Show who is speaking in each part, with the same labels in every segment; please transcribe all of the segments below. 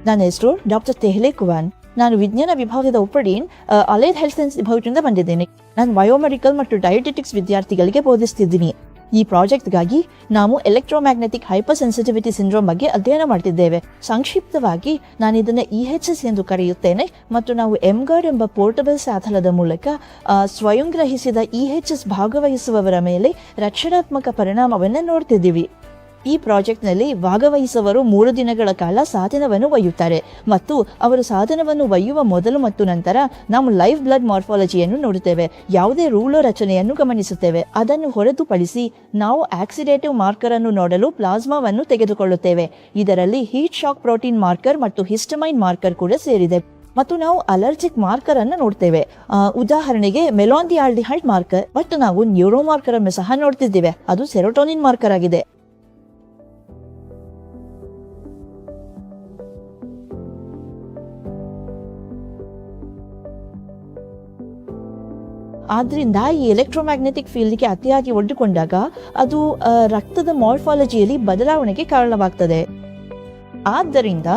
Speaker 1: ನನ್ನ ಹೆಸರು doctor ತೆಹ್ಲೆ Xuan. ನಾನು ವಿಜ್ಞಾನ ವಿಭಾಗದ ಉಪಡೀನ್ ಅಲೈಡ್ ಹೆಲ್ತ್ ಸೈನ್ಸ್ ವಿಭಾಗದಿಂದ ಬಂದಿದ್ದೇನೆ. ನಾನು ಬಯೋಮೆಡಿಕಲ್ ಮತ್ತು ಡಯಟೆಟಿಕ್ಸ್ ವಿದ್ಯಾರ್ಥಿಗಳಿಗೆ ಬೋಧಿಸ್ತಿದ್ದೀನಿ. ಈ ಪ್ರಾಜೆಕ್ಟ್ಗಾಗಿ ನಾವು ಎಲೆಕ್ಟ್ರೋಮ್ಯಾಗ್ನೆಟಿಕ್ ಹೈಪರ್ ಸೆನ್ಸಿಟಿವಿಟಿ ಸಿಂಡ್ರೋಮ್ ಬಗ್ಗೆ ಅಧ್ಯಯನ ಮಾಡ್ತಿದ್ದೇವೆ. ಸಂಕ್ಷಿಪ್ತವಾಗಿ ನಾನು ಇದನ್ನು EHS ಎಂದು ಕರೆಯುತ್ತೇನೆ ಮತ್ತು ನಾವು ಎಂಗಾರ್ಡ್ ಎಂಬ ಪೋರ್ಟಬಲ್ ಸಾಧನದ ಮೂಲಕ ಸ್ವಯಂ ಗ್ರಹಿಸಿದ EHS ಭಾಗವಹಿಸುವವರ ಮೇಲೆ ರಕ್ಷಣಾತ್ಮಕ ಪರಿಣಾಮವನ್ನು ನೋಡ್ತಿದ್ದೀವಿ. ಈ ಪ್ರಾಜೆಕ್ಟ್ನಲ್ಲಿ ಭಾಗವಹಿಸುವವರು 3 ದಿನಗಳ ಕಾಲ ಸಾಧನವನ್ನು ಒಯ್ಯುತ್ತಾರೆ ಮತ್ತು ಅವರು ಸಾಧನವನ್ನು ಒಯ್ಯುವ ಮೊದಲು ಮತ್ತು ನಂತರ ನಾವು ಲೈವ್ ಬ್ಲಡ್ ಮಾರ್ಫಾಲಜಿಯನ್ನು ನೋಡುತ್ತೇವೆ. ಯಾವುದೇ ರೂಲೋ ರಚನೆಯನ್ನು ಗಮನಿಸುತ್ತೇವೆ. ಅದನ್ನು ಹೊರತುಪಡಿಸಿ ನಾವು ಆಕ್ಸಿಡೇಟಿವ್ ಮಾರ್ಕರ್ ಅನ್ನು ನೋಡಲು ಪ್ಲಾಸ್ಮಾವನ್ನು ತೆಗೆದುಕೊಳ್ಳುತ್ತೇವೆ. ಇದರಲ್ಲಿ ಹೀಟ್ ಶಾಕ್ ಪ್ರೋಟೀನ್ ಮಾರ್ಕರ್ ಮತ್ತು ಹಿಸ್ಟಮೈನ್ ಮಾರ್ಕರ್ ಕೂಡ ಸೇರಿದೆ. ಮತ್ತು ನಾವು ಅಲರ್ಜಿಕ್ ಮಾರ್ಕರ್ ಅನ್ನು ನೋಡ್ತೇವೆ. ಉದಾಹರಣೆಗೆ ಮೆಲಾನ್ಡಿಯಾಲ್ಡಿಹೈಡ್ ಮಾರ್ಕರ್. ಮತ್ತು ನಾವು ನ್ಯೂರೋ ಮಾರ್ಕರ್ ಅನ್ನು ಸಹ ನೋಡ್ತಿದ್ದೇವೆ. ಅದು ಸೆರೋಟೋನಿನ್ ಮಾರ್ಕರ್ ಆಗಿದೆ. ಆದ್ದರಿಂದ ಈ ಎಲೆಕ್ಟ್ರೋಮ್ಯಾಗ್ನೆಟಿಕ್ ಫೀಲ್ಡ್ಗೆ ಅತಿಯಾಗಿ ಒಡ್ಡಿಕೊಂಡಾಗ ಅದು ರಕ್ತದ ಮಾರ್ಫಾಲಜಿಯಲ್ಲಿ ಬದಲಾವಣೆಗೆ ಕಾರಣವಾಗ್ತದೆ. ಆದ್ದರಿಂದ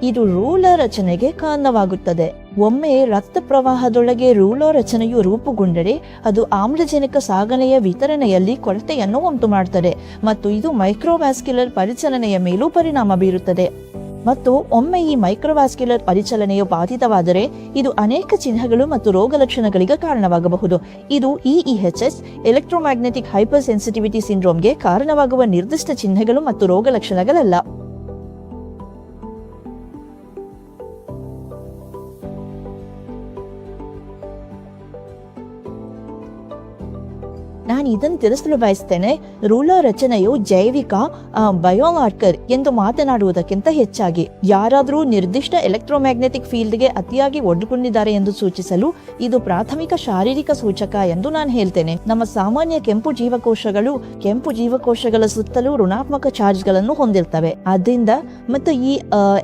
Speaker 1: ಇದು ರೂಲರ್ ರಚನೆಗೆ ಕಾರಣವಾಗುತ್ತದೆ. ಒಮ್ಮೆ ರಕ್ತ ಪ್ರವಾಹದೊಳಗೆ ರೂಲರ್ ರಚನೆಯು ರೂಪುಗೊಂಡರೆ ಅದು ಆಮ್ಲಜನಕ ಸಾಗಣೆಯ ವಿತರಣೆಯಲ್ಲಿ ಕೊರತೆಯನ್ನು ಉಂಟು ಮಾಡುತ್ತದೆ ಮತ್ತು ಇದು ಮೈಕ್ರೋವ್ಯಾಸ್ಕ್ಯುಲರ್ ಪರಿಚಲನೆಯ ಮೇಲೂ ಪರಿಣಾಮ ಬೀರುತ್ತದೆ. ಮತ್ತು ಒಮ್ಮೆ ಈ ಮೈಕ್ರೋವ್ಯಾಸ್ಕ್ಯುಲರ್ ಪರಿಚಲನೆಯು ಬಾಧಿತವಾದರೆ ಇದು ಅನೇಕ ಚಿಹ್ನೆಗಳು ಮತ್ತು ರೋಗ ಲಕ್ಷಣಗಳಿಗೆ ಕಾರಣವಾಗಬಹುದು. ಇದು EHS ಎಲೆಕ್ಟ್ರೋಮ್ಯಾಗ್ನೆಟಿಕ್ ಹೈಪರ್ ಸೆನ್ಸಿಟಿವಿಟಿ ಸಿಂಡ್ರೋಮ್ಗೆ ಕಾರಣವಾಗುವ ನಿರ್ದಿಷ್ಟ ಚಿಹ್ನೆಗಳು ಮತ್ತು ರೋಗ ಲಕ್ಷಣಗಳಲ್ಲ. ನಾನು ಇದನ್ನು ತಿಳಿಸಲು ಬಯಸ್ತೇನೆ. ರೂಲರ್ ರಚನೆಯು ಜೈವಿಕ ಬಯೋಮಾರ್ಕರ್ ಎಂದು ಮಾತನಾಡುವುದಕ್ಕಿಂತ ಹೆಚ್ಚಾಗಿ ಯಾರಾದರೂ ನಿರ್ದಿಷ್ಟ ಎಲೆಕ್ಟ್ರೋಮ್ಯಾಗ್ನೆಟಿಕ್ ಫೀಲ್ಡ್ಗೆ ಅತಿಯಾಗಿ ಒಡ್ಡಿಕೊಂಡಿದ್ದಾರೆ ಎಂದು ಸೂಚಿಸಲು ಇದು ಪ್ರಾಥಮಿಕ ಶಾರೀರಿಕ ಸೂಚಕ ಎಂದು ನಾನು ಹೇಳ್ತೇನೆ. ನಮ್ಮ ಸಾಮಾನ್ಯ ಕೆಂಪು ಜೀವಕೋಶಗಳ ಸುತ್ತಲೂ ಋಣಾತ್ಮಕ ಚಾರ್ಜ್ಗಳನ್ನು ಹೊಂದಿರ್ತವೆ. ಆದ್ದರಿಂದ ಮತ್ತು ಈ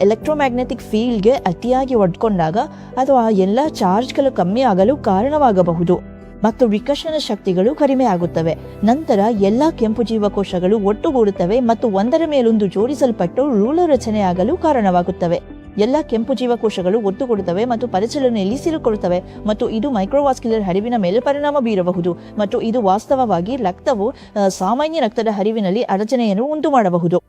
Speaker 1: ಎಲೆಕ್ಟ್ರೋಮ್ಯಾಗ್ನೆಟಿಕ್ ಫೀಲ್ಡ್ಗೆ ಅತಿಯಾಗಿ ಒಡ್ಕೊಂಡಾಗ ಅಥವಾ ಎಲ್ಲ ಚಾರ್ಜ್ಗಳು ಕಮ್ಮಿ ಆಗಲು ಕಾರಣವಾಗಬಹುದು ಮತ್ತು ವಿಕರ್ಷಣ ಶಕ್ತಿಗಳು ಕಡಿಮೆ ಆಗುತ್ತವೆ. ನಂತರ ಎಲ್ಲ ಕೆಂಪು ಜೀವಕೋಶಗಳು ಒಟ್ಟುಗೂಡುತ್ತವೆ ಮತ್ತು ಒಂದರ ಮೇಲೊಂದು ಜೋಡಿಸಲ್ಪಟ್ಟು ರೂಲರ್ ರಚನೆಯಾಗಲು ಕಾರಣವಾಗುತ್ತವೆ. ಎಲ್ಲ ಕೆಂಪು ಜೀವಕೋಶಗಳು ಒಟ್ಟುಗೂಡುತ್ತವೆ ಮತ್ತು ಪರಿಚಲನೆಯಲ್ಲಿ ಸಿಲುಕೊಳ್ಳುತ್ತವೆ ಮತ್ತು ಇದು ಮೈಕ್ರೋವಾಸ್ಕ್ಯುಲರ್ ಹರಿವಿನ ಮೇಲೆ ಪರಿಣಾಮ ಬೀರಬಹುದು ಮತ್ತು ಇದು ವಾಸ್ತವವಾಗಿ ರಕ್ತವು ಸಾಮಾನ್ಯ ರಕ್ತದ ಹರಿವಿನಲ್ಲಿ ಅಡಚಣೆಯನ್ನು ಉಂಟು ಮಾಡಬಹುದು.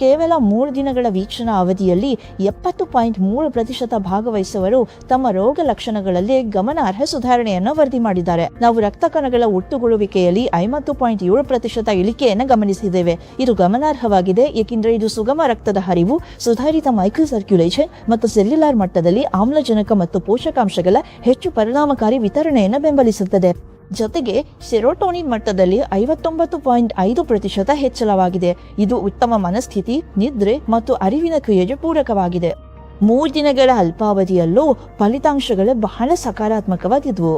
Speaker 1: ಕೇವಲ 3 ದಿನಗಳ ವೀಕ್ಷಣಾ ಅವಧಿಯಲ್ಲಿ 70.3% ಭಾಗವಹಿಸುವವರು ತಮ್ಮ ರೋಗ ಲಕ್ಷಣಗಳಲ್ಲಿ ಗಮನಾರ್ಹ ಸುಧಾರಣೆಯನ್ನು ವರದಿ ಮಾಡಿದ್ದಾರೆ. ನಾವು ರಕ್ತ ಕಣಗಳ ಒಟ್ಟುಗೂಡುವಿಕೆಯಲ್ಲಿ 50.7% ಇಳಿಕೆಯನ್ನು ಗಮನಿಸಿದ್ದೇವೆ. ಇದು ಗಮನಾರ್ಹವಾಗಿದೆ ಏಕೆಂದರೆ ಇದು ಸುಗಮ ರಕ್ತದ ಹರಿವು, ಸುಧಾರಿತ ಮೈಕ್ರೋ ಸರ್ಕ್ಯುಲೇಷನ್ ಮತ್ತು ಸೆಲ್ಯುಲಾರ್ ಮಟ್ಟದಲ್ಲಿ ಆಮ್ಲಜನಕ ಮತ್ತು ಪೋಷಕಾಂಶಗಳ ಹೆಚ್ಚು ಪರಿಣಾಮಕಾರಿ ವಿತರಣೆಯನ್ನು ಬೆಂಬಲಿಸುತ್ತದೆ. ಜೊತೆಗೆ ಸೆರೋಟೋನಿನ್ ಮಟ್ಟದಲ್ಲಿ 59.5% ಹೆಚ್ಚಳವಾಗಿದೆ. ಇದು ಉತ್ತಮ ಮನಸ್ಥಿತಿ, ನಿದ್ರೆ ಮತ್ತು ಅರಿವಿನ ಕ್ರಿಯೆಗೆ ಪೂರಕವಾಗಿದೆ. 3 ದಿನಗಳ ಅಲ್ಪಾವಧಿಯಲ್ಲೂ ಫಲಿತಾಂಶಗಳು ಬಹಳ ಸಕಾರಾತ್ಮಕವಾಗಿದ್ವು.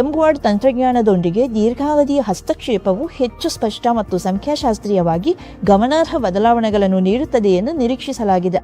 Speaker 1: ಎಂಬಾರ್ಡ್ ತಂತ್ರಜ್ಞಾನದೊಂದಿಗೆ ದೀರ್ಘಾವಧಿಯ ಹಸ್ತಕ್ಷೇಪವು ಹೆಚ್ಚು ಸ್ಪಷ್ಟ ಮತ್ತು ಸಂಖ್ಯಾಶಾಸ್ತ್ರೀಯವಾಗಿ ಗಮನಾರ್ಹ ಬದಲಾವಣೆಗಳನ್ನು ನೀಡುತ್ತದೆ ಎಂದು ನಿರೀಕ್ಷಿಸಲಾಗಿದೆ.